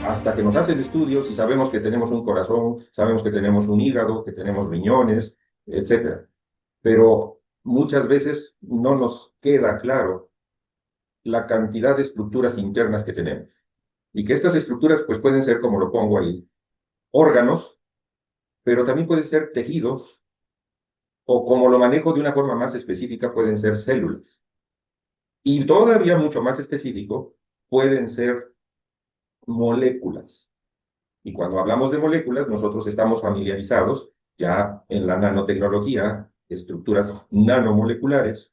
hasta que nos hacen estudios y sabemos que tenemos un corazón, sabemos que tenemos un hígado, que tenemos riñones, etcétera. Pero muchas veces no nos queda claro la cantidad de estructuras internas que tenemos. Y que estas estructuras pues pueden ser, como lo pongo ahí, órganos, pero también pueden ser tejidos, o como lo manejo de una forma más específica, pueden ser células. Y todavía mucho más específico, pueden ser moléculas. Y cuando hablamos de moléculas, nosotros estamos familiarizados ya en la nanotecnología, estructuras nanomoleculares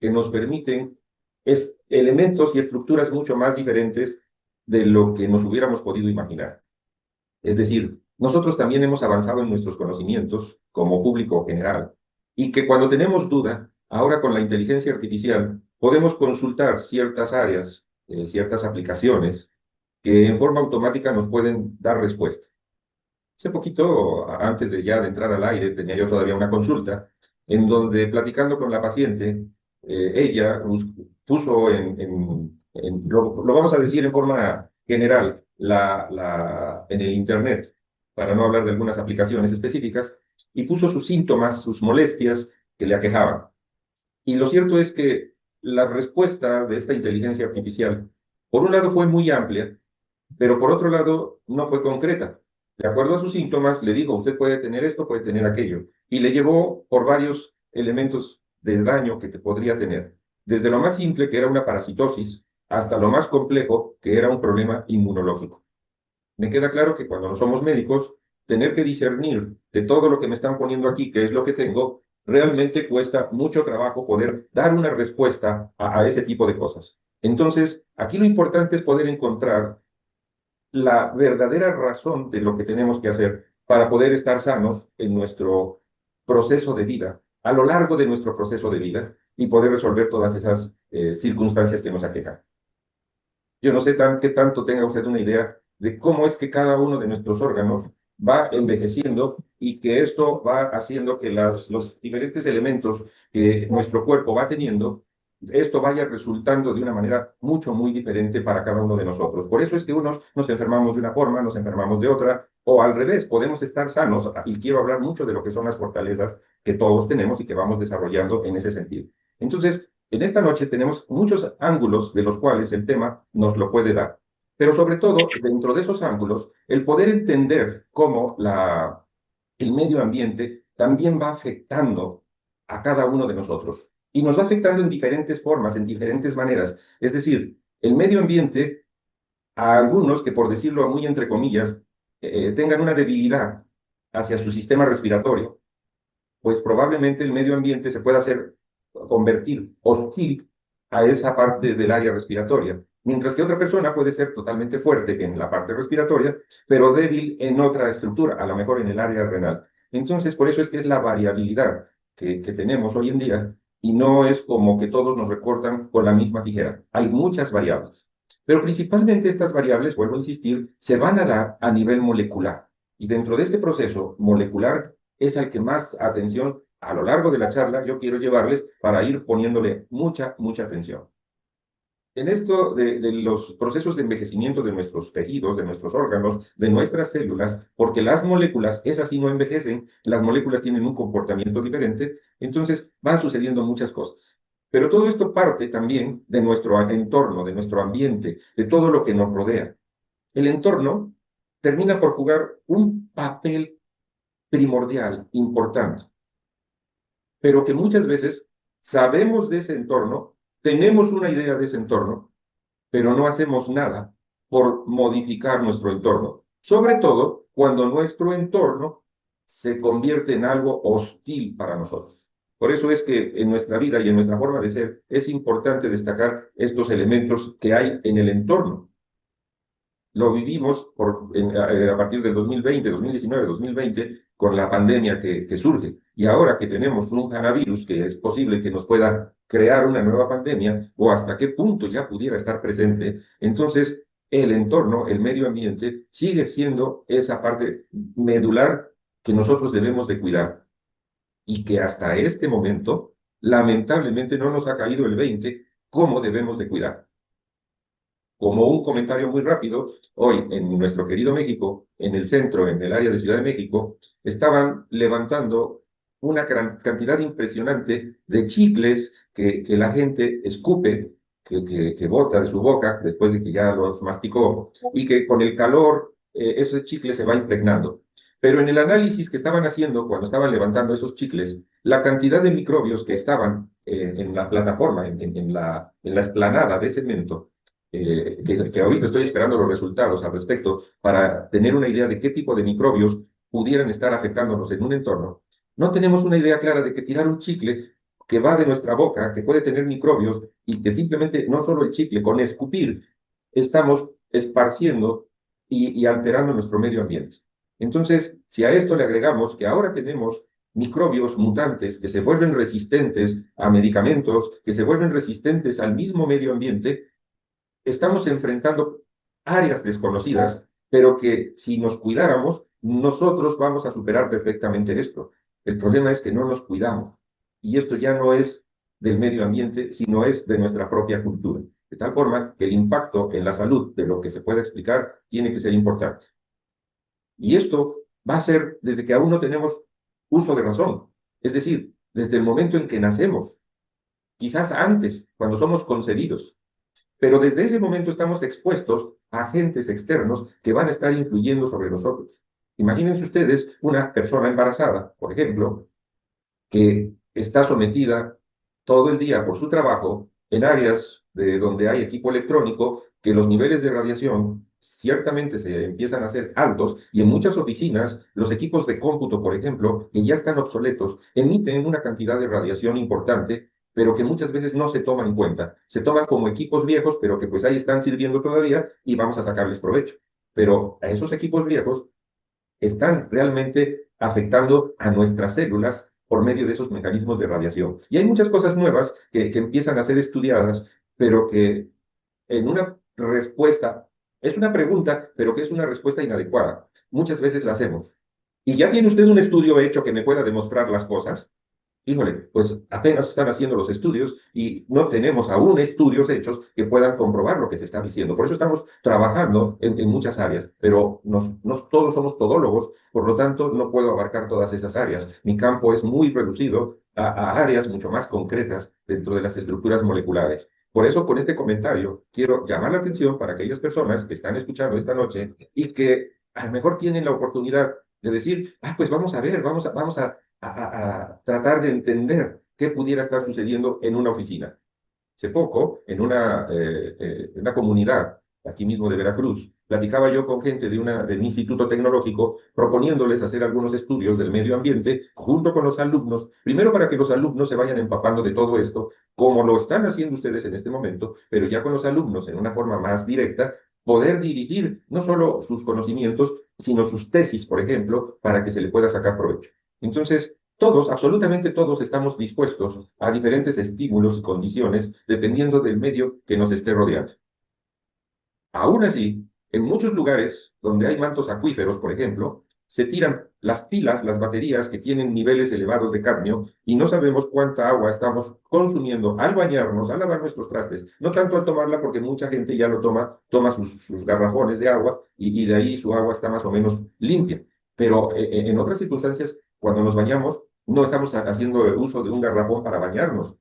que nos permiten elementos y estructuras mucho más diferentes de lo que nos hubiéramos podido imaginar. Es decir, nosotros también hemos avanzado en nuestros conocimientos como público general y que cuando tenemos duda, ahora con la inteligencia artificial, podemos consultar ciertas áreas, ciertas aplicaciones que en forma automática nos pueden dar respuesta. Hace poquito, antes de ya de entrar al aire, tenía yo todavía una consulta en donde platicando con la paciente, ella puso lo vamos a decir en forma general, en el Internet, para no hablar de algunas aplicaciones específicas, y puso sus síntomas, sus molestias que le aquejaban. Y lo cierto es que la respuesta de esta inteligencia artificial, por un lado fue muy amplia, pero por otro lado no fue concreta. De acuerdo a sus síntomas, le dijo, usted puede tener esto, puede tener aquello, y le llevó por varios elementos de daño que te podría tener, desde lo más simple, que era una parasitosis, hasta lo más complejo, que era un problema inmunológico. Me queda claro que cuando no somos médicos, tener que discernir de todo lo que me están poniendo aquí, qué es lo que tengo, realmente cuesta mucho trabajo poder dar una respuesta a ese tipo de cosas. Entonces, aquí lo importante es poder encontrar la verdadera razón de lo que tenemos que hacer para poder estar sanos en nuestro proceso de vida, a lo largo de nuestro proceso de vida y poder resolver todas esas circunstancias que nos aquejan. Yo no sé qué tanto tenga usted una idea de cómo es que cada uno de nuestros órganos va envejeciendo y que esto va haciendo que los diferentes elementos que nuestro cuerpo va teniendo, esto vaya resultando de una manera muy diferente para cada uno de nosotros. Por eso es que unos nos enfermamos de una forma, nos enfermamos de otra, o al revés, podemos estar sanos, y quiero hablar mucho de lo que son las fortalezas que todos tenemos y que vamos desarrollando en ese sentido. Entonces, en esta noche tenemos muchos ángulos de los cuales el tema nos lo puede dar, pero sobre todo dentro de esos ángulos, el poder entender cómo el medio ambiente también va afectando a cada uno de nosotros y nos va afectando en diferentes formas, en diferentes maneras. Es decir, el medio ambiente, a algunos que por decirlo muy entre comillas, tengan una debilidad hacia su sistema respiratorio, pues probablemente el medio ambiente se pueda convertir hostil a esa parte del área respiratoria, mientras que otra persona puede ser totalmente fuerte en la parte respiratoria, pero débil en otra estructura, a lo mejor en el área renal. Entonces, por eso es que es la variabilidad que tenemos hoy en día y no es como que todos nos recortan con la misma tijera. Hay muchas variables. Pero principalmente estas variables, vuelvo a insistir, se van a dar a nivel molecular. Y dentro de este proceso molecular es al que más atención a lo largo de la charla yo quiero llevarles para ir poniéndole mucha atención. En esto de los procesos de envejecimiento de nuestros tejidos, de nuestros órganos, de nuestras células, porque las moléculas, esas sí no envejecen, las moléculas tienen un comportamiento diferente, entonces van sucediendo muchas cosas. Pero todo esto parte también de nuestro entorno, de nuestro ambiente, de todo lo que nos rodea. El entorno termina por jugar un papel primordial, importante, pero que muchas veces sabemos de ese entorno, tenemos una idea de ese entorno, pero no hacemos nada por modificar nuestro entorno, sobre todo cuando nuestro entorno se convierte en algo hostil para nosotros. Por eso es que en nuestra vida y en nuestra forma de ser es importante destacar estos elementos que hay en el entorno. Lo vivimos a partir del 2020, 2019, 2020, con la pandemia que surge. Y ahora que tenemos un coronavirus que es posible que nos pueda crear una nueva pandemia, o hasta qué punto ya pudiera estar presente, entonces el entorno, el medio ambiente, sigue siendo esa parte medular que nosotros debemos de cuidar y que hasta este momento, lamentablemente, no nos ha caído el 20 cómo debemos de cuidar. Como un comentario muy rápido, hoy en nuestro querido México, en el centro, en el área de Ciudad de México, estaban levantando una gran cantidad impresionante de chicles que la gente escupe, que bota de su boca después de que ya los masticó, y que con el calor ese chicle se va impregnando. Pero en el análisis que estaban haciendo cuando estaban levantando esos chicles, la cantidad de microbios que estaban en la plataforma, en la explanada de cemento, que ahorita estoy esperando los resultados al respecto para tener una idea de qué tipo de microbios pudieran estar afectándonos en un entorno, no tenemos una idea clara de que tirar un chicle que va de nuestra boca, que puede tener microbios y que simplemente no solo el chicle, con escupir, estamos esparciendo y alterando nuestro medio ambiente. Entonces, si a esto le agregamos que ahora tenemos microbios mutantes que se vuelven resistentes a medicamentos, que se vuelven resistentes al mismo medio ambiente, estamos enfrentando áreas desconocidas, pero que si nos cuidáramos, nosotros vamos a superar perfectamente esto. El problema es que no nos cuidamos. Y esto ya no es del medio ambiente, sino es de nuestra propia cultura. De tal forma que el impacto en la salud de lo que se puede explicar tiene que ser importante. Y esto va a ser desde que aún no tenemos uso de razón. Es decir, desde el momento en que nacemos, quizás antes, cuando somos concebidos. Pero desde ese momento estamos expuestos a agentes externos que van a estar influyendo sobre nosotros. Imagínense ustedes una persona embarazada, por ejemplo, que está sometida todo el día por su trabajo en áreas de donde hay equipo electrónico, que los niveles de radiación ciertamente se empiezan a hacer altos y en muchas oficinas los equipos de cómputo, por ejemplo, que ya están obsoletos, emiten una cantidad de radiación importante, pero que muchas veces no se toma en cuenta. Se toman como equipos viejos, pero que pues ahí están sirviendo todavía y vamos a sacarles provecho. Pero a esos equipos viejos están realmente afectando a nuestras células por medio de esos mecanismos de radiación. Y hay muchas cosas nuevas que empiezan a ser estudiadas, pero que en una respuesta, es una pregunta, pero que es una respuesta inadecuada. Muchas veces la hacemos. ¿Y ya tiene usted un estudio hecho que me pueda demostrar las cosas? Híjole, pues apenas están haciendo los estudios y no tenemos aún estudios hechos que puedan comprobar lo que se está diciendo. Por eso estamos trabajando en muchas áreas, pero no todos somos todólogos, por lo tanto no puedo abarcar todas esas áreas. Mi campo es muy reducido a áreas mucho más concretas dentro de las estructuras moleculares. Por eso con este comentario quiero llamar la atención para aquellas personas que están escuchando esta noche y que a lo mejor tienen la oportunidad de decir, pues vamos a ver, vamos a tratar de entender qué pudiera estar sucediendo en una oficina. Hace poco, en una comunidad aquí mismo de Veracruz, platicaba yo con gente del Instituto Tecnológico proponiéndoles hacer algunos estudios del medio ambiente junto con los alumnos, primero para que los alumnos se vayan empapando de todo esto, como lo están haciendo ustedes en este momento, pero ya con los alumnos en una forma más directa, poder dirigir no solo sus conocimientos, sino sus tesis, por ejemplo, para que se le pueda sacar provecho. Entonces, todos, absolutamente todos, estamos dispuestos a diferentes estímulos y condiciones dependiendo del medio que nos esté rodeando. Aún así, en muchos lugares donde hay mantos acuíferos, por ejemplo, se tiran las pilas, las baterías que tienen niveles elevados de cadmio y no sabemos cuánta agua estamos consumiendo al bañarnos, al lavar nuestros trastes. No tanto al tomarla porque mucha gente ya lo toma sus garrafones de agua y de ahí su agua está más o menos limpia. Pero en otras circunstancias, cuando nos bañamos, no estamos haciendo uso de un garrafón para bañarnos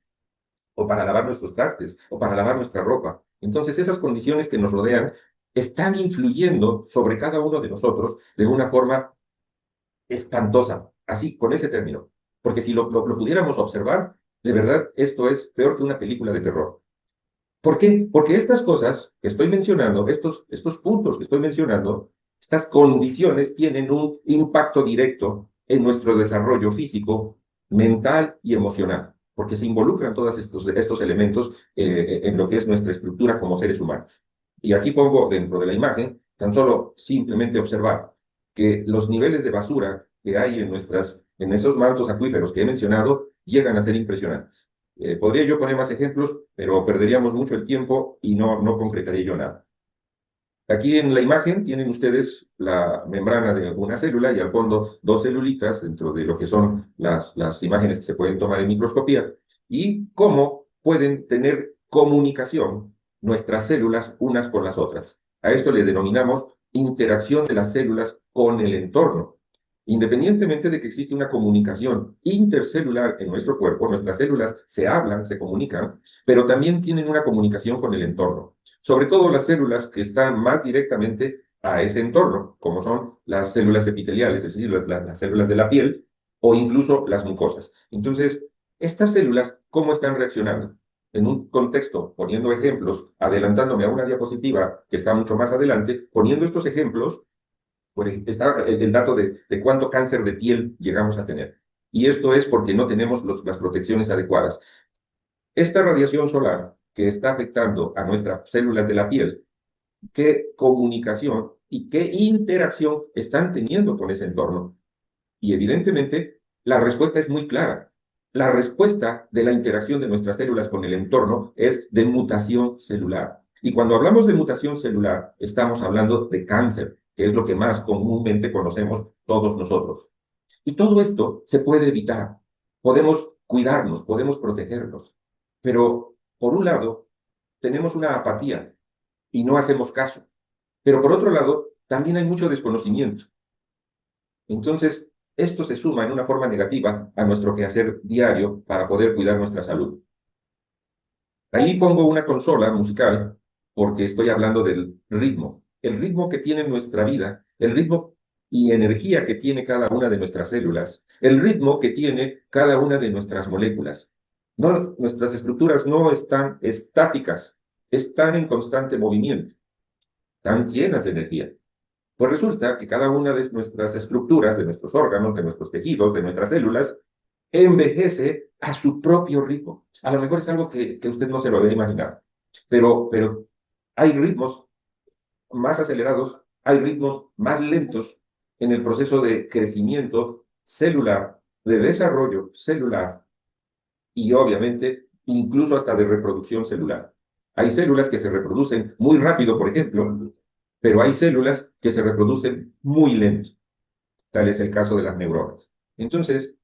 o para lavar nuestros trastes, o para lavar nuestra ropa. Entonces, esas condiciones que nos rodean están influyendo sobre cada uno de nosotros de una forma espantosa, así, con ese término. Porque si lo pudiéramos observar, de verdad, esto es peor que una película de terror. ¿Por qué? Porque estas cosas que estoy mencionando, estos puntos que estoy mencionando, estas condiciones tienen un impacto directo en nuestro desarrollo físico, mental y emocional, porque se involucran todos estos elementos en lo que es nuestra estructura como seres humanos. Y aquí pongo dentro de la imagen, tan solo simplemente observar que los niveles de basura que hay en esos mantos acuíferos que he mencionado llegan a ser impresionantes. Podría yo poner más ejemplos, pero perderíamos mucho el tiempo y no concretaría yo nada. Aquí en la imagen tienen ustedes la membrana de una célula y al fondo dos celulitas dentro de lo que son las imágenes que se pueden tomar en microscopía y cómo pueden tener comunicación nuestras células unas con las otras. A esto le denominamos interacción de las células con el entorno. Independientemente de que existe una comunicación intercelular en nuestro cuerpo, nuestras células se hablan, se comunican, pero también tienen una comunicación con el entorno. Sobre todo las células que están más directamente a ese entorno, como son las células epiteliales, es decir, las células de la piel o incluso las mucosas. Entonces, estas células, ¿cómo están reaccionando? En un contexto, poniendo ejemplos, adelantándome a una diapositiva que está mucho más adelante, poniendo estos ejemplos, pues está el dato de cuánto cáncer de piel llegamos a tener. Y esto es porque no tenemos las protecciones adecuadas. Esta radiación solar que está afectando a nuestras células de la piel, ¿qué comunicación y qué interacción están teniendo con ese entorno? Y evidentemente, la respuesta es muy clara. La respuesta de la interacción de nuestras células con el entorno es de mutación celular. Y cuando hablamos de mutación celular, estamos hablando de cáncer, que es lo que más comúnmente conocemos todos nosotros. Y todo esto se puede evitar. Podemos cuidarnos, podemos protegernos. Pero, por un lado, tenemos una apatía y no hacemos caso. Pero por otro lado, también hay mucho desconocimiento. Entonces, esto se suma en una forma negativa a nuestro quehacer diario para poder cuidar nuestra salud. Ahí pongo una consola musical porque estoy hablando del ritmo, el ritmo que tiene nuestra vida, el ritmo y energía que tiene cada una de nuestras células, el ritmo que tiene cada una de nuestras moléculas. No, nuestras estructuras no están estáticas, están en constante movimiento, están llenas de energía. Pues resulta que cada una de nuestras estructuras, de nuestros órganos, de nuestros tejidos, de nuestras células, envejece a su propio ritmo. A lo mejor es algo que usted no se lo había imaginado, pero hay ritmos más acelerados, hay ritmos más lentos en el proceso de crecimiento celular, de desarrollo celular y obviamente incluso hasta de reproducción celular. Hay células que se reproducen muy rápido, por ejemplo, pero hay células que se reproducen muy lento. Tal es el caso de las neuronas. Entonces,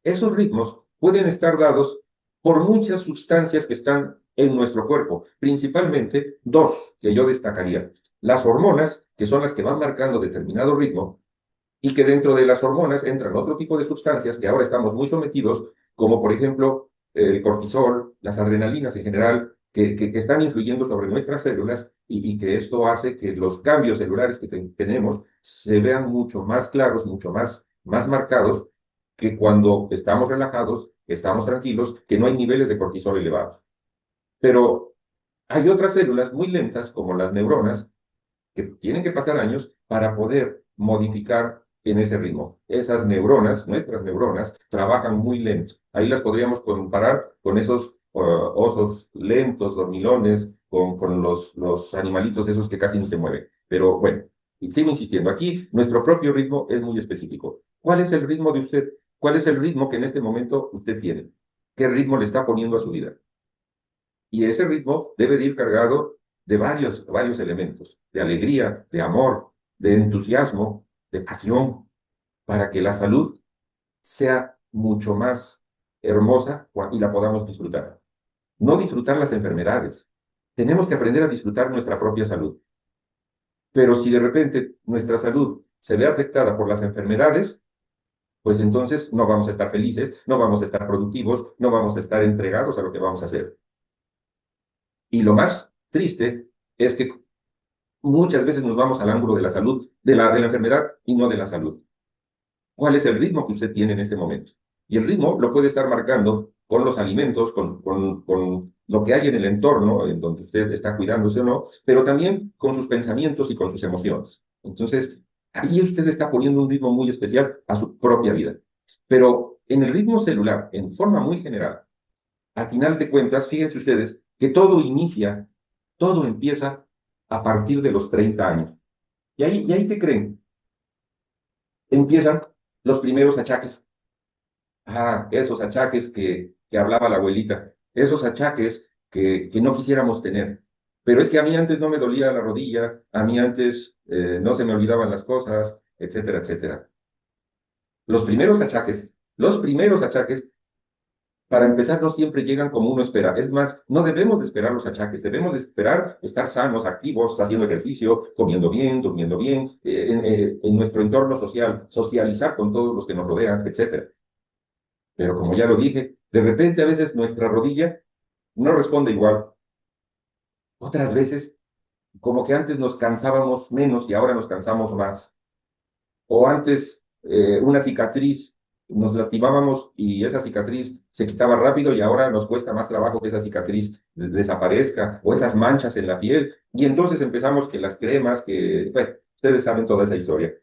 esos ritmos pueden estar dados por muchas sustancias que están en nuestro cuerpo, principalmente dos que yo destacaría. Las hormonas, que son las que van marcando determinado ritmo, y que dentro de las hormonas entran otro tipo de sustancias que ahora estamos muy sometidos, como por ejemplo el cortisol, las adrenalinas en general, que están influyendo sobre nuestras células y que esto hace que los cambios celulares que tenemos se vean mucho más claros, mucho más marcados que cuando estamos relajados, que estamos tranquilos, que no hay niveles de cortisol elevados. Pero hay otras células muy lentas, como las neuronas, que tienen que pasar años para poder modificar en ese ritmo. Esas neuronas, nuestras neuronas, trabajan muy lento. Ahí las podríamos comparar con esos osos lentos, dormilones, con los animalitos esos que casi no se mueven. Pero bueno, y sigo insistiendo, aquí nuestro propio ritmo es muy específico. ¿Cuál es el ritmo de usted? ¿Cuál es el ritmo que en este momento usted tiene? ¿Qué ritmo le está poniendo a su vida? Y ese ritmo debe de ir cargado de varios elementos, de alegría, de amor, de entusiasmo, de pasión, para que la salud sea mucho más hermosa y la podamos disfrutar. No disfrutar las enfermedades. Tenemos que aprender a disfrutar nuestra propia salud. Pero si de repente nuestra salud se ve afectada por las enfermedades, pues entonces no vamos a estar felices, no vamos a estar productivos, no vamos a estar entregados a lo que vamos a hacer. Y lo más triste es que muchas veces nos vamos al ángulo de la salud, de la enfermedad y no de la salud. ¿Cuál es el ritmo que usted tiene en este momento? Y el ritmo lo puede estar marcando con los alimentos, con lo que hay en el entorno, en donde usted está cuidándose o no, pero también con sus pensamientos y con sus emociones. Entonces, ahí usted está poniendo un ritmo muy especial a su propia vida. Pero en el ritmo celular, en forma muy general, al final de cuentas, fíjense ustedes que todo empieza a partir de los 30 años. ¿Y ahí qué creen? Empiezan los primeros achaques. Ah, esos achaques que hablaba la abuelita, esos achaques que no quisiéramos tener. Pero es que a mí antes no me dolía la rodilla, a mí antes no se me olvidaban las cosas, etcétera, etcétera. Los primeros achaques Para empezar, no siempre llegan como uno espera. Es más, no debemos de esperar los achaques, debemos de esperar estar sanos, activos, haciendo ejercicio, comiendo bien, durmiendo bien, en nuestro entorno social, socializar con todos los que nos rodean, etcétera. Pero como ya lo dije, de repente a veces nuestra rodilla no responde igual. Otras veces, como que antes nos cansábamos menos y ahora nos cansamos más. O antes una cicatriz, nos lastimábamos y esa cicatriz se quitaba rápido y ahora nos cuesta más trabajo que esa cicatriz desaparezca o esas manchas en la piel. Y entonces empezamos que las cremas, que, bueno, ustedes saben toda esa historia.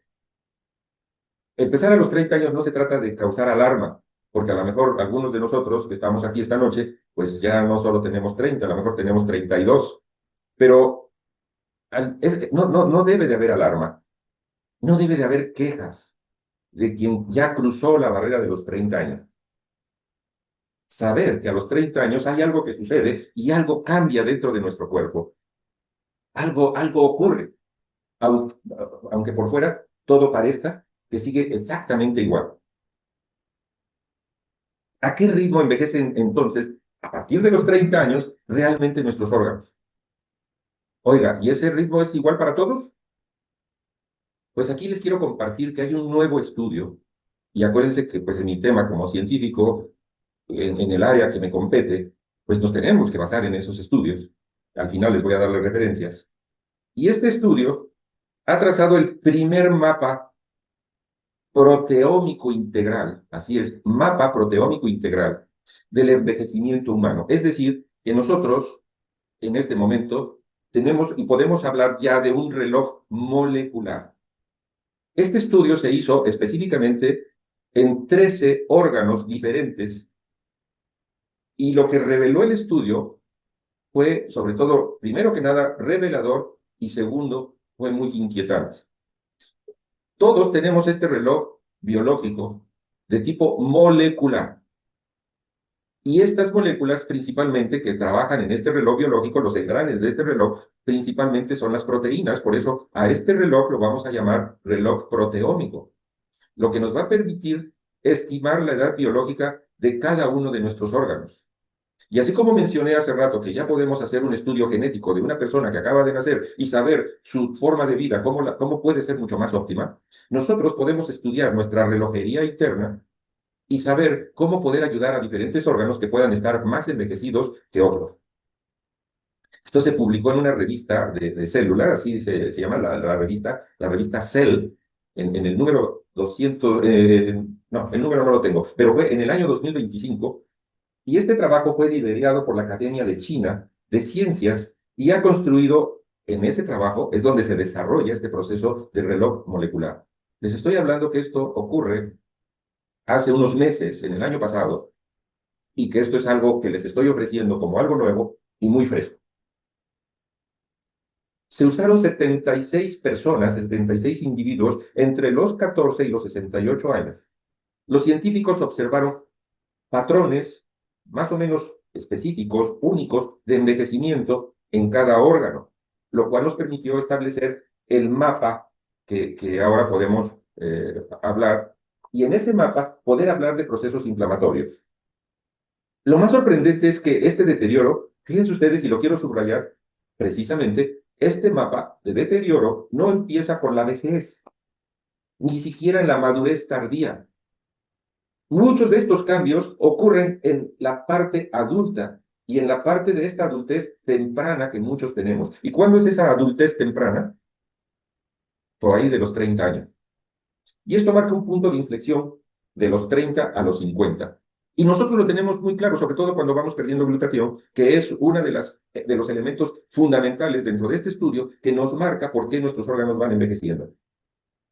Empezar a los 30 años no se trata de causar alarma, porque a lo mejor algunos de nosotros que estamos aquí esta noche, pues ya no solo tenemos 30, a lo mejor tenemos 32, pero no debe de haber alarma, no debe de haber quejas de quien ya cruzó la barrera de los 30 años. Saber que a los 30 años hay algo que sucede y algo cambia dentro de nuestro cuerpo. Algo ocurre, aunque por fuera todo parezca que sigue exactamente igual. ¿A qué ritmo envejecen entonces, a partir de los 30 años, realmente nuestros órganos? Oiga, ¿y ese ritmo es igual para todos? Pues aquí les quiero compartir que hay un nuevo estudio, y acuérdense que pues en mi tema como científico, en el área que me compete, pues nos tenemos que basar en esos estudios. Al final les voy a dar las referencias. Y este estudio ha trazado el primer mapa proteómico integral, así es, mapa proteómico integral del envejecimiento humano. Es decir, que nosotros en este momento tenemos y podemos hablar ya de un reloj molecular. Este estudio se hizo específicamente en 13 órganos diferentes y lo que reveló el estudio fue, sobre todo, primero que nada, revelador y segundo, fue muy inquietante. Todos tenemos este reloj biológico de tipo molecular. Y estas moléculas principalmente que trabajan en este reloj biológico, los engranes de este reloj, principalmente son las proteínas. Por eso a este reloj lo vamos a llamar reloj proteómico, lo que nos va a permitir estimar la edad biológica de cada uno de nuestros órganos. Y así como mencioné hace rato que ya podemos hacer un estudio genético de una persona que acaba de nacer y saber su forma de vida, cómo puede ser mucho más óptima, nosotros podemos estudiar nuestra relojería interna y saber cómo poder ayudar a diferentes órganos que puedan estar más envejecidos que otros. Esto se publicó en una revista de células, así se llama la revista Cell, en el número 200, no, el número no lo tengo, pero fue en el año 2025, y este trabajo fue liderado por la Academia de China de Ciencias y ha construido, en ese trabajo es donde se desarrolla este proceso de reloj molecular. Les estoy hablando que esto ocurre hace unos meses, en el año pasado, y que esto es algo que les estoy ofreciendo como algo nuevo y muy fresco. Se usaron 76 personas, 76 individuos entre los 14 y los 68 años. Los científicos observaron patrones más o menos específicos, únicos, de envejecimiento en cada órgano, lo cual nos permitió establecer el mapa que ahora podemos hablar, y en ese mapa poder hablar de procesos inflamatorios. Lo más sorprendente es que este deterioro, fíjense ustedes, y lo quiero subrayar, precisamente, este mapa de deterioro no empieza con la vejez, ni siquiera en la madurez tardía. Muchos de estos cambios ocurren en la parte adulta y en la parte de esta adultez temprana que muchos tenemos. ¿Y cuándo es esa adultez temprana? Por ahí de los 30 años. Y esto marca un punto de inflexión de los 30 a los 50. Y nosotros lo tenemos muy claro, sobre todo cuando vamos perdiendo glutatión, que es uno de los elementos fundamentales dentro de este estudio que nos marca por qué nuestros órganos van envejeciendo.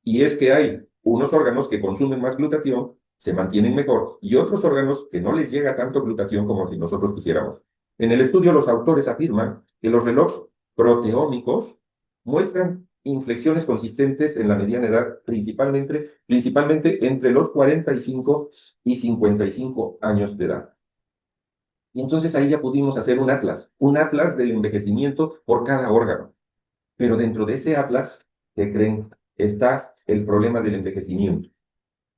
Y es que hay unos órganos que consumen más glutatión, se mantienen mejor, y otros órganos que no les llega tanto glutatión como si nosotros quisiéramos. En el estudio, los autores afirman que los relojes proteómicos muestran inflexiones consistentes en la mediana edad, principalmente entre los 45 y 55 años de edad. Y entonces ahí ya pudimos hacer un atlas del envejecimiento por cada órgano. Pero dentro de ese atlas, ¿qué creen? Está el problema del envejecimiento.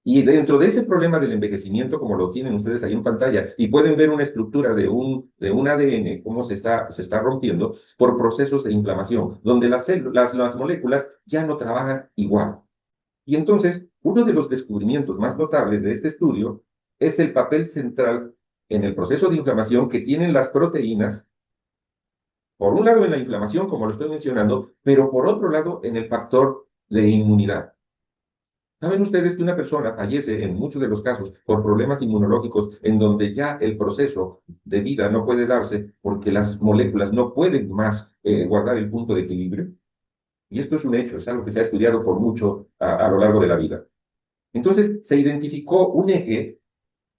Y dentro de ese problema del envejecimiento, como lo tienen ustedes ahí en pantalla, y pueden ver una estructura de un ADN, cómo se está rompiendo por procesos de inflamación, donde las moléculas ya no trabajan igual. Y entonces, uno de los descubrimientos más notables de este estudio es el papel central en el proceso de inflamación que tienen las proteínas, por un lado en la inflamación, como lo estoy mencionando, pero por otro lado en el factor de inmunidad. ¿Saben ustedes que una persona fallece en muchos de los casos por problemas inmunológicos en donde ya el proceso de vida no puede darse porque las moléculas no pueden más guardar el punto de equilibrio? Y esto es un hecho, es algo que se ha estudiado por mucho a lo largo de la vida. Entonces, se identificó un eje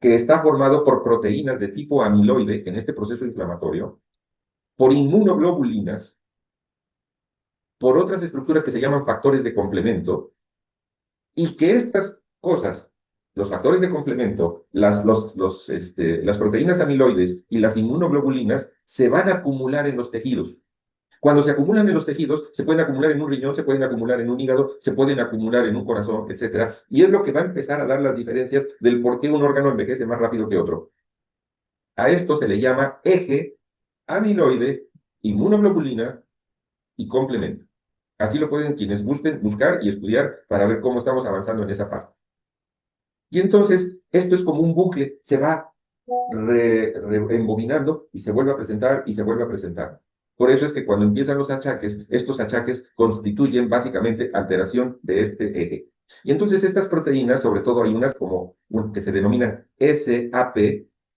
que está formado por proteínas de tipo amiloide en este proceso inflamatorio, por inmunoglobulinas, por otras estructuras que se llaman factores de complemento, y que estas cosas, los factores de complemento, las proteínas amiloides y las inmunoglobulinas, se van a acumular en los tejidos. Cuando se acumulan en los tejidos, se pueden acumular en un riñón, se pueden acumular en un hígado, se pueden acumular en un corazón, etcétera. Y es lo que va a empezar a dar las diferencias del por qué un órgano envejece más rápido que otro. A esto se le llama eje, amiloide, inmunoglobulina y complemento. Así lo pueden quienes gusten buscar y estudiar para ver cómo estamos avanzando en esa parte. Y entonces, esto es como un bucle, se va embobinando y se vuelve a presentar y se vuelve a presentar. Por eso es que cuando empiezan los achaques, estos achaques constituyen básicamente alteración de este eje. Y entonces estas proteínas, sobre todo hay unas como que se denominan SAP,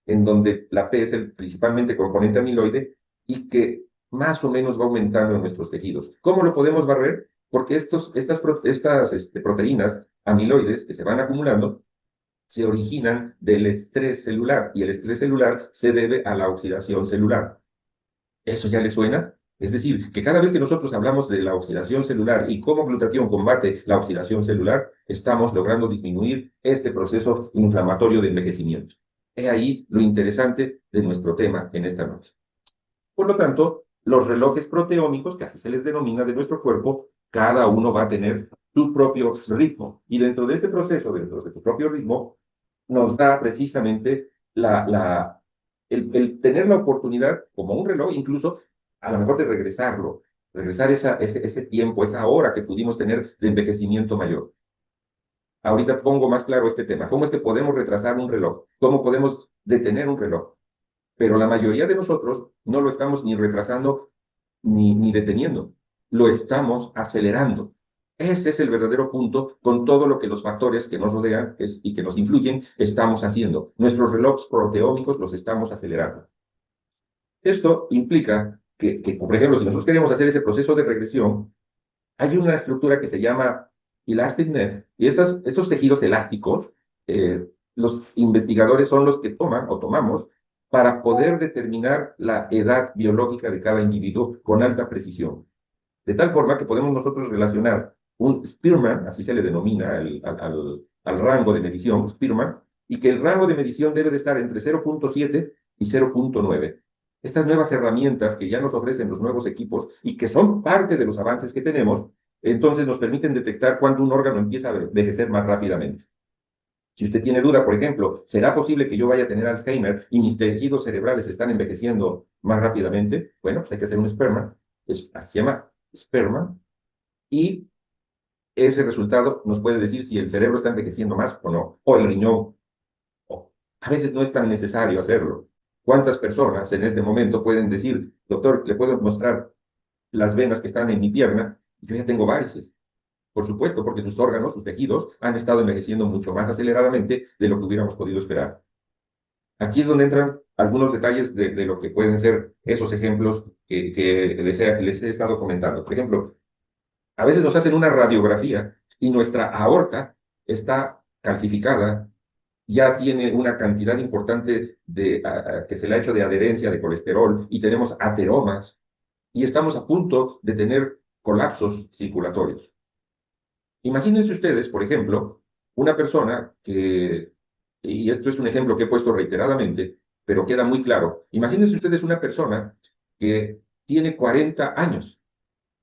en donde la P es el principalmente componente amiloide y que más o menos va aumentando en nuestros tejidos. ¿Cómo lo podemos barrer? Porque estas proteínas amiloides que se van acumulando se originan del estrés celular y el estrés celular se debe a la oxidación celular. ¿Eso ya le suena? Es decir, que cada vez que nosotros hablamos de la oxidación celular y cómo glutatión combate la oxidación celular, estamos logrando disminuir este proceso inflamatorio de envejecimiento. He ahí lo interesante de nuestro tema en esta noche. Por lo tanto, los relojes proteómicos, que así se les denomina de nuestro cuerpo, cada uno va a tener su propio ritmo. Y dentro de este proceso, dentro de su propio ritmo, nos da precisamente el tener la oportunidad, como un reloj, incluso a lo mejor de regresar ese tiempo, esa hora que pudimos tener de envejecimiento mayor. Ahorita pongo más claro este tema. ¿Cómo es que podemos retrasar un reloj? ¿Cómo podemos detener un reloj? Pero la mayoría de nosotros no lo estamos ni retrasando ni deteniendo, lo estamos acelerando. Ese es el verdadero punto con todo lo que los factores que nos rodean y que nos influyen estamos haciendo. Nuestros relojes proteómicos los estamos acelerando. Esto implica que, por ejemplo, si nosotros queremos hacer ese proceso de regresión, hay una estructura que se llama Elastic Net, y estos tejidos elásticos, los investigadores son los que toman o tomamos para poder determinar la edad biológica de cada individuo con alta precisión. De tal forma que podemos nosotros relacionar un Spearman, así se le denomina al rango de medición, Spearman, y que el rango de medición debe de estar entre 0.7 y 0.9. Estas nuevas herramientas que ya nos ofrecen los nuevos equipos y que son parte de los avances que tenemos, entonces nos permiten detectar cuando un órgano empieza a envejecer más rápidamente. Si usted tiene duda, por ejemplo, ¿será posible que yo vaya a tener Alzheimer y mis tejidos cerebrales están envejeciendo más rápidamente? Bueno, pues hay que hacer un esperma, se llama esperma, y ese resultado nos puede decir si el cerebro está envejeciendo más o no, o el riñón. A veces no es tan necesario hacerlo. ¿Cuántas personas en este momento pueden decir, doctor, le puedo mostrar las venas que están en mi pierna? Yo ya tengo varices. Por supuesto, porque sus órganos, sus tejidos, han estado envejeciendo mucho más aceleradamente de lo que hubiéramos podido esperar. Aquí es donde entran algunos detalles de lo que pueden ser esos ejemplos que les he estado comentando. Por ejemplo, a veces nos hacen una radiografía y nuestra aorta está calcificada, ya tiene una cantidad importante que se le ha hecho de adherencia de colesterol y tenemos ateromas y estamos a punto de tener colapsos circulatorios. Imagínense ustedes, por ejemplo, una persona y esto es un ejemplo que he puesto reiteradamente, pero queda muy claro. Imagínense ustedes una persona que tiene 40 años,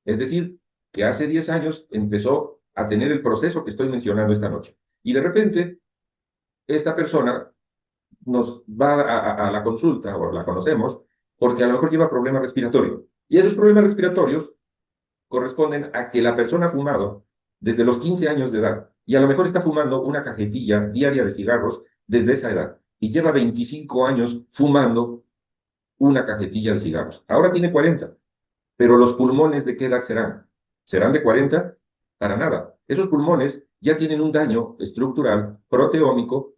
es decir, que hace 10 años empezó a tener el proceso que estoy mencionando esta noche. Y de repente esta persona nos va a la consulta o la conocemos porque a lo mejor lleva problemas respiratorios. Y esos problemas respiratorios corresponden a que la persona ha fumado desde los 15 años de edad y a lo mejor está fumando una cajetilla diaria de cigarros desde esa edad y lleva 25 años fumando una cajetilla de cigarros. Ahora tiene 40, pero los pulmones ¿de qué edad serán? ¿Serán de 40? Para nada. Esos pulmones ya tienen un daño estructural proteómico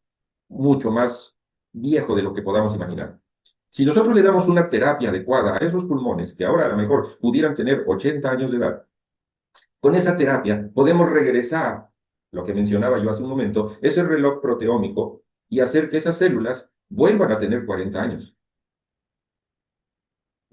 mucho más viejo de lo que podamos imaginar. Si nosotros le damos una terapia adecuada a esos pulmones, que ahora a lo mejor pudieran tener 80 años de edad, con esa terapia podemos regresar, lo que mencionaba yo hace un momento, ese reloj proteómico y hacer que esas células vuelvan a tener 40 años.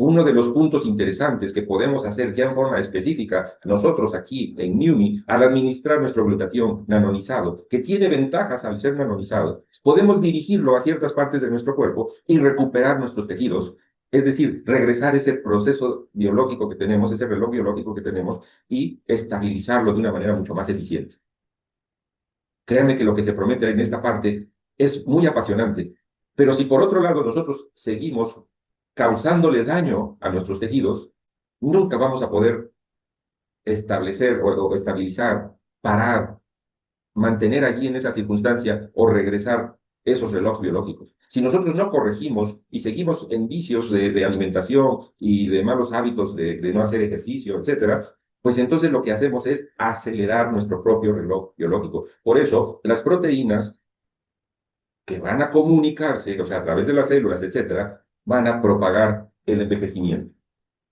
Uno de los puntos interesantes que podemos hacer ya en forma específica nosotros aquí en NUMI al administrar nuestro glutatión nanonizado, que tiene ventajas al ser nanonizado, podemos dirigirlo a ciertas partes de nuestro cuerpo y recuperar nuestros tejidos. Es decir, regresar ese proceso biológico que tenemos, ese reloj biológico que tenemos y estabilizarlo de una manera mucho más eficiente. Créanme que lo que se promete en esta parte es muy apasionante, pero si por otro lado nosotros seguimos causándole daño a nuestros tejidos, nunca vamos a poder establecer o estabilizar, parar, mantener allí en esa circunstancia o regresar esos relojes biológicos. Si nosotros no corregimos y seguimos en vicios de alimentación y de malos hábitos de no hacer ejercicio, etcétera, pues entonces lo que hacemos es acelerar nuestro propio reloj biológico. Por eso, las proteínas que van a comunicarse, o sea, a través de las células, etcétera, van a propagar el envejecimiento.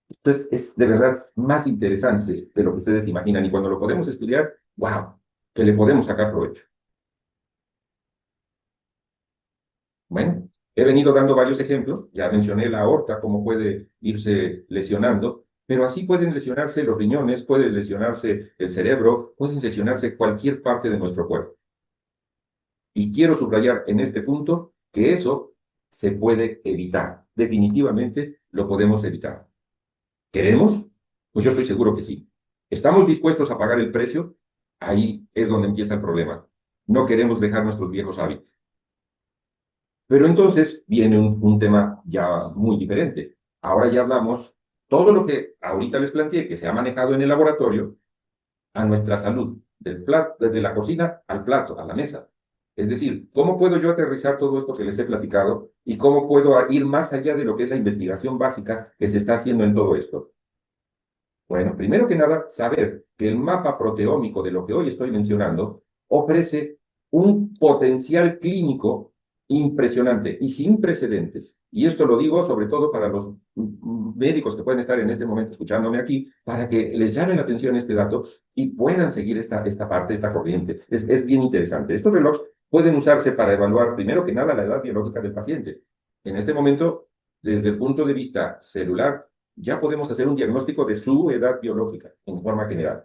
Entonces, es de verdad más interesante de lo que ustedes imaginan. Y cuando lo podemos estudiar, wow, que le podemos sacar provecho. Bueno, he venido dando varios ejemplos. Ya mencioné la aorta, cómo puede irse lesionando, pero así pueden lesionarse los riñones, puede lesionarse el cerebro, pueden lesionarse cualquier parte de nuestro cuerpo. Y quiero subrayar en este punto que eso se puede evitar. Definitivamente lo podemos evitar. ¿Queremos? Pues yo estoy seguro que sí. ¿Estamos dispuestos a pagar el precio? Ahí es donde empieza el problema. No queremos dejar nuestros viejos hábitos. Pero entonces viene un tema ya muy diferente. Ahora ya hablamos todo lo que ahorita les planteé, que se ha manejado en el laboratorio, a nuestra salud, del plato, desde la cocina al plato, a la mesa. Es decir, ¿cómo puedo yo aterrizar todo esto que les he platicado y cómo puedo ir más allá de lo que es la investigación básica que se está haciendo en todo esto? Bueno, primero que nada, saber que el mapa proteómico de lo que hoy estoy mencionando ofrece un potencial clínico impresionante y sin precedentes. Y esto lo digo sobre todo para los médicos que pueden estar en este momento escuchándome aquí, para que les llame la atención este dato y puedan seguir esta parte, esta corriente. Es bien interesante. Estos relojes pueden usarse para evaluar, primero que nada, la edad biológica del paciente. En este momento, desde el punto de vista celular, ya podemos hacer un diagnóstico de su edad biológica en forma general.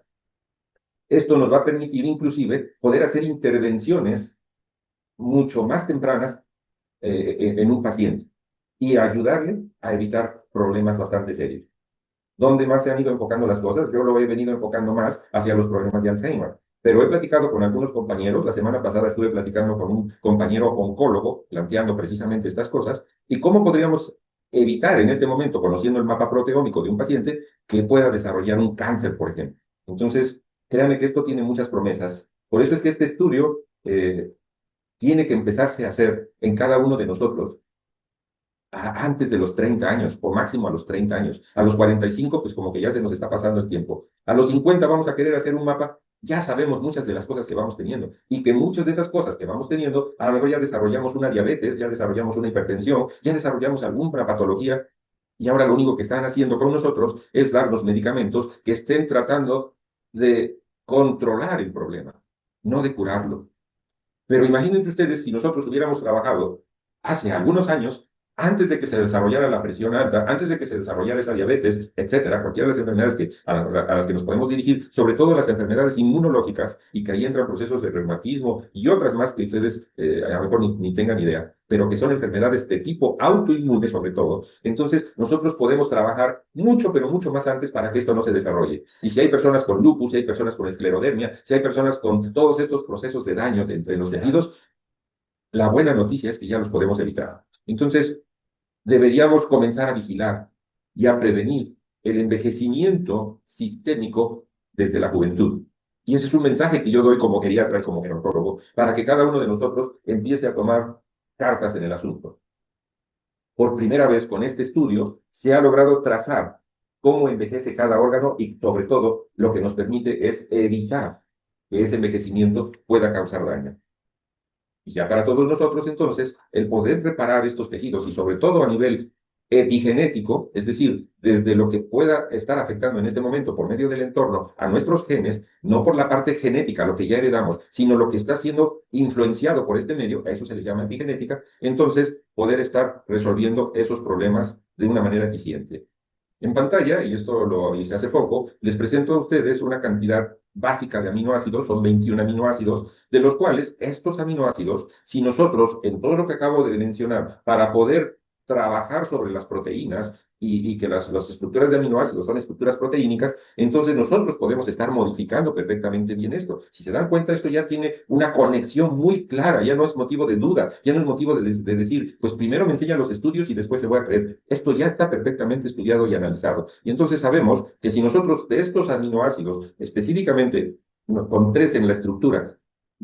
Esto nos va a permitir inclusive poder hacer intervenciones mucho más tempranas en un paciente y ayudarle a evitar problemas bastante serios. ¿Dónde más se han ido enfocando las cosas? Yo lo he venido enfocando más hacia los problemas de Alzheimer. Pero he platicado con algunos compañeros, la semana pasada estuve platicando con un compañero oncólogo, planteando precisamente estas cosas, y cómo podríamos evitar en este momento, conociendo el mapa proteómico de un paciente, que pueda desarrollar un cáncer, por ejemplo. Entonces, créanme que esto tiene muchas promesas. Por eso es que este estudio tiene que empezarse a hacer en cada uno de nosotros antes de los 30 años, o máximo a los 30 años. A los 45, pues como que ya se nos está pasando el tiempo. A los 50 vamos a querer hacer un mapa, ya sabemos muchas de las cosas que vamos teniendo, y que muchas de esas cosas que vamos teniendo, a lo mejor ya desarrollamos una diabetes, ya desarrollamos una hipertensión, ya desarrollamos alguna patología, y ahora lo único que están haciendo con nosotros es darnos medicamentos que estén tratando de controlar el problema, no de curarlo. Pero imagínense ustedes si nosotros hubiéramos trabajado hace algunos años, antes de que se desarrollara la presión alta, antes de que se desarrollara esa diabetes, etcétera, cualquiera de las enfermedades a las que nos podemos dirigir, sobre todo las enfermedades inmunológicas, y que ahí entran procesos de reumatismo y otras más que ustedes a lo mejor ni tengan idea, pero que son enfermedades de tipo autoinmune sobre todo. Entonces, nosotros podemos trabajar mucho, pero mucho más antes para que esto no se desarrolle. Y si hay personas con lupus, si hay personas con esclerodermia, si hay personas con todos estos procesos de daño entre los tejidos, La buena noticia es que ya los podemos evitar. Entonces, deberíamos comenzar a vigilar y a prevenir el envejecimiento sistémico desde la juventud. Y ese es un mensaje que yo doy como geriatra y como gerontólogo, para que cada uno de nosotros empiece a tomar cartas en el asunto. Por primera vez con este estudio se ha logrado trazar cómo envejece cada órgano y sobre todo lo que nos permite es evitar que ese envejecimiento pueda causar daño. Y ya para todos nosotros, entonces, el poder reparar estos tejidos y sobre todo a nivel epigenético, es decir, desde lo que pueda estar afectando en este momento por medio del entorno a nuestros genes, no por la parte genética, lo que ya heredamos, sino lo que está siendo influenciado por este medio, a eso se le llama epigenética, entonces poder estar resolviendo esos problemas de una manera eficiente. En pantalla, y esto lo hice hace poco, les presento a ustedes una cantidad básica de aminoácidos, son 21 aminoácidos, de los cuales estos aminoácidos, si nosotros, en todo lo que acabo de mencionar, para poder trabajar sobre las proteínas y que las estructuras de aminoácidos son estructuras proteínicas, entonces nosotros podemos estar modificando perfectamente bien esto. Si se dan cuenta, esto ya tiene una conexión muy clara, ya no es motivo de duda, ya no es motivo de decir, pues primero me enseñan los estudios y después le voy a creer. Esto ya está perfectamente estudiado y analizado. Y entonces sabemos que si nosotros de estos aminoácidos, específicamente con tres en la estructura,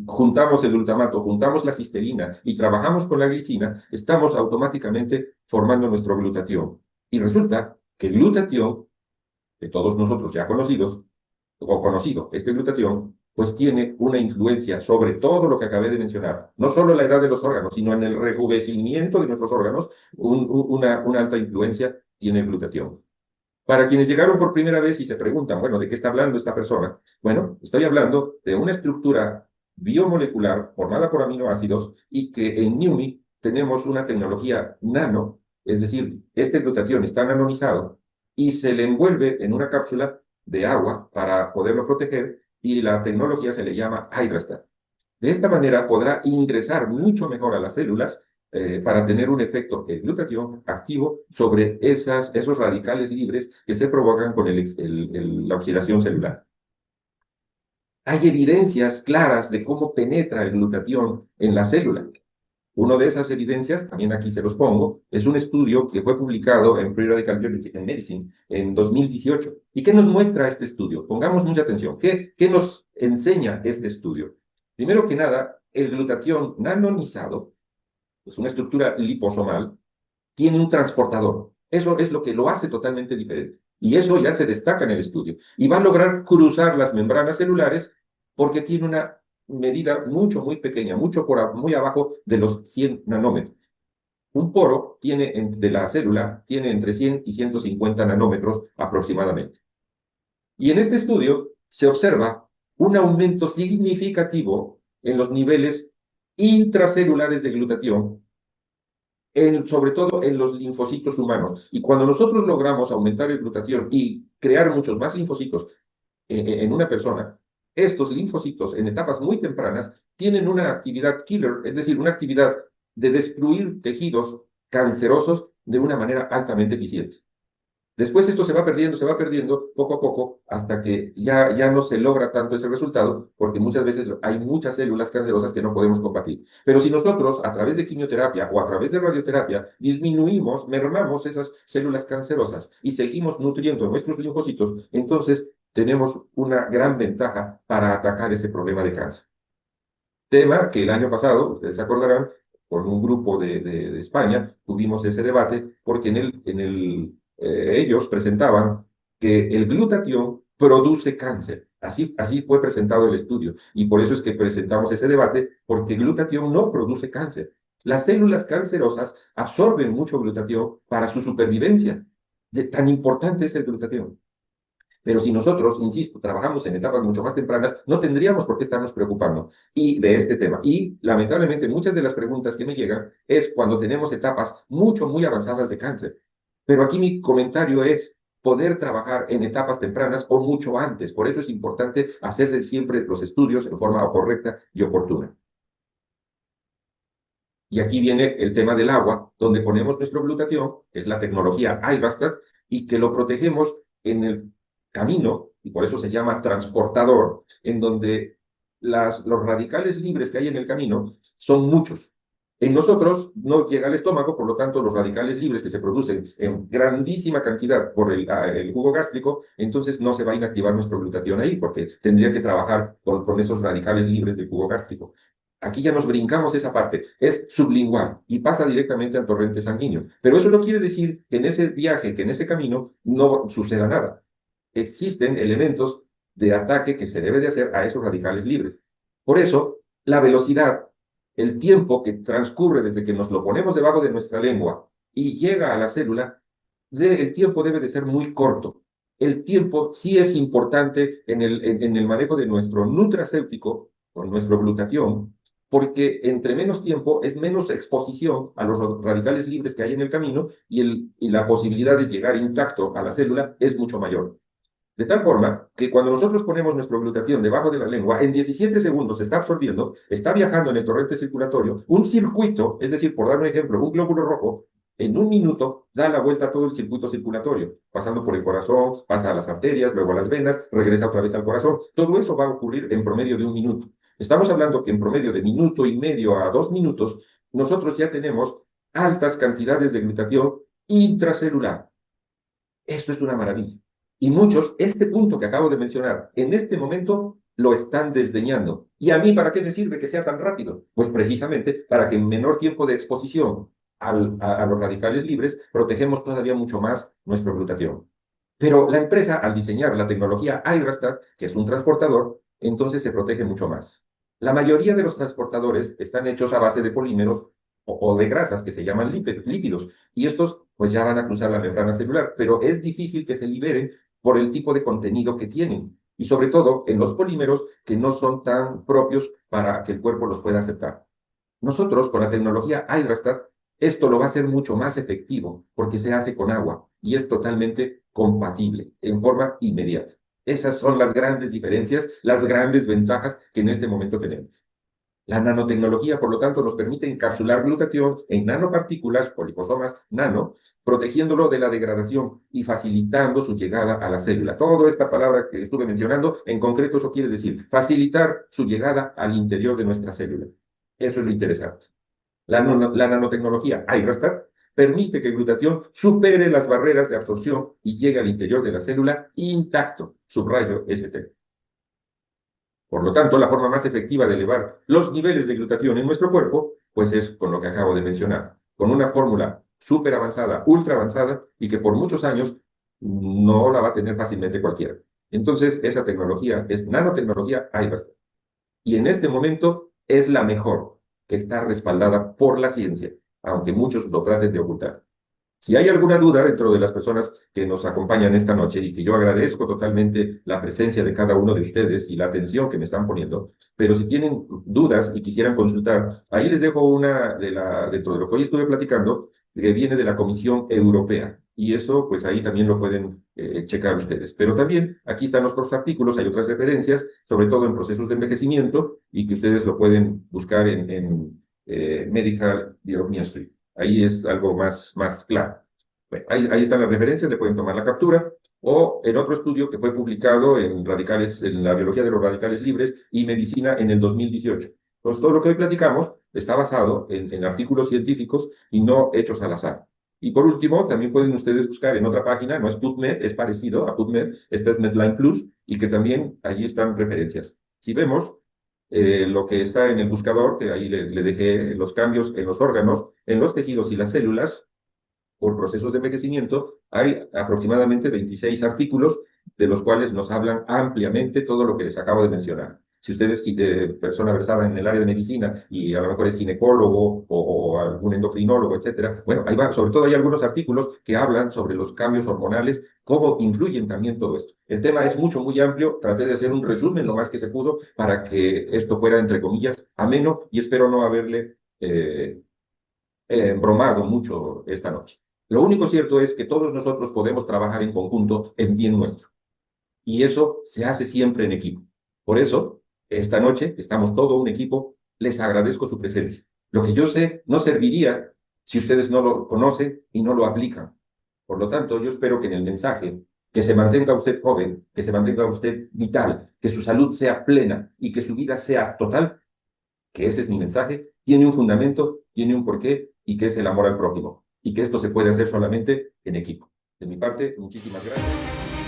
juntamos el glutamato, juntamos la cisterina y trabajamos con la glicina, estamos automáticamente formando nuestro glutatión. Y resulta que el glutatión, de todos nosotros ya conocidos, o conocido, este glutatión, pues tiene una influencia sobre todo lo que acabé de mencionar. No solo la edad de los órganos, sino en el rejuvenecimiento de nuestros órganos, una alta influencia tiene el glutatión. Para quienes llegaron por primera vez y se preguntan, bueno, ¿de qué está hablando esta persona? Bueno, estoy hablando de una estructura biomolecular formada por aminoácidos y que en NUMI tenemos una tecnología nano, es decir, este glutatión está nanonizado y se le envuelve en una cápsula de agua para poderlo proteger y la tecnología se le llama Hybrastat. De esta manera podrá ingresar mucho mejor a las células para tener un efecto de glutatión activo sobre esos radicales libres que se provocan con la oxidación celular. Hay evidencias claras de cómo penetra el glutatión en la célula. Una de esas evidencias, también aquí se los pongo, es un estudio que fue publicado en Free Radical Biology and Medicine en 2018. ¿Y qué nos muestra este estudio? Pongamos mucha atención. ¿Qué nos enseña este estudio? Primero que nada, el glutatión nanonizado, es una estructura liposomal, tiene un transportador. Eso es lo que lo hace totalmente diferente. Y eso ya se destaca en el estudio. Y va a lograr cruzar las membranas celulares porque tiene una medida muy pequeña, muy abajo de los 100 nanómetros. Un poro de la célula tiene entre 100 y 150 nanómetros aproximadamente. Y en este estudio se observa un aumento significativo en los niveles intracelulares de glutatión sobre todo en los linfocitos humanos. Y cuando nosotros logramos aumentar el glutatión y crear muchos más linfocitos en una persona, estos linfocitos en etapas muy tempranas tienen una actividad killer, es decir, una actividad de destruir tejidos cancerosos de una manera altamente eficiente. Después esto se va perdiendo poco a poco hasta que ya no se logra tanto ese resultado, porque muchas veces hay muchas células cancerosas que no podemos combatir. Pero si nosotros a través de quimioterapia o a través de radioterapia disminuimos, mermamos esas células cancerosas y seguimos nutriendo nuestros linfocitos, entonces tenemos una gran ventaja para atacar ese problema de cáncer. Tema que el año pasado, ustedes se acordarán, con un grupo de España tuvimos ese debate porque ellos presentaban que el glutatión produce cáncer. Así fue presentado el estudio y por eso es que presentamos ese debate, porque el glutatión no produce cáncer. Las células cancerosas absorben mucho glutatión para su supervivencia. Tan importante es el glutatión. Pero si nosotros, insisto, trabajamos en etapas mucho más tempranas, no tendríamos por qué estarnos preocupando de este tema. Y lamentablemente muchas de las preguntas que me llegan es cuando tenemos etapas muy avanzadas de cáncer. Pero aquí mi comentario es poder trabajar en etapas tempranas o mucho antes. Por eso es importante hacer siempre los estudios en forma correcta y oportuna. Y aquí viene el tema del agua, donde ponemos nuestro glutatión, que es la tecnología iVastat, y que lo protegemos en el camino, y por eso se llama transportador, en donde los radicales libres que hay en el camino son muchos. En nosotros no llega al estómago, por lo tanto, los radicales libres que se producen en grandísima cantidad por el jugo gástrico, entonces no se va a inactivar nuestro glutatión ahí, porque tendría que trabajar con esos radicales libres del jugo gástrico. Aquí ya nos brincamos esa parte, es sublingual y pasa directamente al torrente sanguíneo. Pero eso no quiere decir que en ese viaje, que en ese camino, no suceda nada. Existen elementos de ataque que se debe de hacer a esos radicales libres. Por eso, la velocidad, el tiempo que transcurre desde que nos lo ponemos debajo de nuestra lengua y llega a la célula, el tiempo debe de ser muy corto. El tiempo sí es importante en el manejo de nuestro nutracéutico, con nuestro glutatión, porque entre menos tiempo es menos exposición a los radicales libres que hay en el camino y la posibilidad de llegar intacto a la célula es mucho mayor. De tal forma que cuando nosotros ponemos nuestro glutatión debajo de la lengua, en 17 segundos se está absorbiendo, está viajando en el torrente circulatorio, un circuito, es decir, por dar un ejemplo, un glóbulo rojo, en un minuto da la vuelta a todo el circuito circulatorio, pasando por el corazón, pasa a las arterias, luego a las venas, regresa otra vez al corazón. Todo eso va a ocurrir en promedio de un minuto. Estamos hablando que en promedio de minuto y medio a 2 minutos, nosotros ya tenemos altas cantidades de glutatión intracelular. Esto es una maravilla. Y muchos, este punto que acabo de mencionar, en este momento lo están desdeñando. ¿Y a mí para qué me sirve que sea tan rápido? Pues precisamente para que en menor tiempo de exposición a los radicales libres, protegemos todavía mucho más nuestra glutatión. Pero la empresa, al diseñar la tecnología Hydrostat, que es un transportador, entonces se protege mucho más. La mayoría de los transportadores están hechos a base de polímeros o de grasas que se llaman lípidos, y estos pues ya van a cruzar la membrana celular, pero es difícil que se liberen por el tipo de contenido que tienen, y sobre todo en los polímeros que no son tan propios para que el cuerpo los pueda aceptar. Nosotros, con la tecnología Hydrostat, esto lo va a hacer mucho más efectivo porque se hace con agua y es totalmente compatible en forma inmediata. Esas son las grandes diferencias, las grandes ventajas que en este momento tenemos. La nanotecnología, por lo tanto, nos permite encapsular glutatión en nanopartículas o liposomas nano, protegiéndolo de la degradación y facilitando su llegada a la célula. Toda esta palabra que estuve mencionando, en concreto, eso quiere decir facilitar su llegada al interior de nuestra célula. Eso es lo interesante. La nanotecnología Hydrostat permite que el glutatión supere las barreras de absorción y llegue al interior de la célula intacto, subrayo ST. Por lo tanto, la forma más efectiva de elevar los niveles de glutatión en nuestro cuerpo, pues es con lo que acabo de mencionar, con una fórmula súper avanzada, ultra avanzada, y que por muchos años no la va a tener fácilmente cualquiera. Entonces, esa tecnología es nanotecnología Hydrostat. Y en este momento es la mejor, que está respaldada por la ciencia, aunque muchos lo traten de ocultar. Si hay alguna duda dentro de las personas que nos acompañan esta noche y que yo agradezco totalmente la presencia de cada uno de ustedes y la atención que me están poniendo, pero si tienen dudas y quisieran consultar, ahí les dejo una dentro de lo que hoy estuve platicando, que viene de la Comisión Europea. Y eso, pues ahí también lo pueden checar ustedes. Pero también aquí están otros artículos, hay otras referencias, sobre todo en procesos de envejecimiento, y que ustedes lo pueden buscar en Medical Biochemistry. Ahí es algo más claro. Bueno, ahí están las referencias, le pueden tomar la captura. O en otro estudio que fue publicado en radicales, en la biología de los radicales libres y medicina en el 2018. Entonces, todo lo que hoy platicamos está basado en artículos científicos y no hechos al azar. Y por último, también pueden ustedes buscar en otra página, no es PubMed, es parecido a PubMed, esta es Medline Plus, y que también allí están referencias. Si vemos, lo que está en el buscador, que ahí le dejé los cambios en los órganos, en los tejidos y las células, por procesos de envejecimiento, hay aproximadamente 26 artículos de los cuales nos hablan ampliamente todo lo que les acabo de mencionar. Si usted es persona versada en el área de medicina y a lo mejor es ginecólogo o algún endocrinólogo, etcétera, bueno, ahí va, sobre todo hay algunos artículos que hablan sobre los cambios hormonales, cómo influyen también todo esto. El tema es muy amplio, traté de hacer un resumen lo más que se pudo para que esto fuera, entre comillas, ameno y espero no haberle bromado mucho esta noche. Lo único cierto es que todos nosotros podemos trabajar en conjunto en bien nuestro. Y eso se hace siempre en equipo. Por eso, esta noche estamos todo un equipo. Les agradezco su presencia. Lo que yo sé no serviría si ustedes no lo conocen y no lo aplican. Por lo tanto, yo espero que en el mensaje, que se mantenga usted joven, que se mantenga usted vital, que su salud sea plena y que su vida sea total, que ese es mi mensaje, tiene un fundamento tiene un porqué y que es el amor al prójimo. Y que esto se puede hacer solamente en equipo. De mi parte, muchísimas gracias.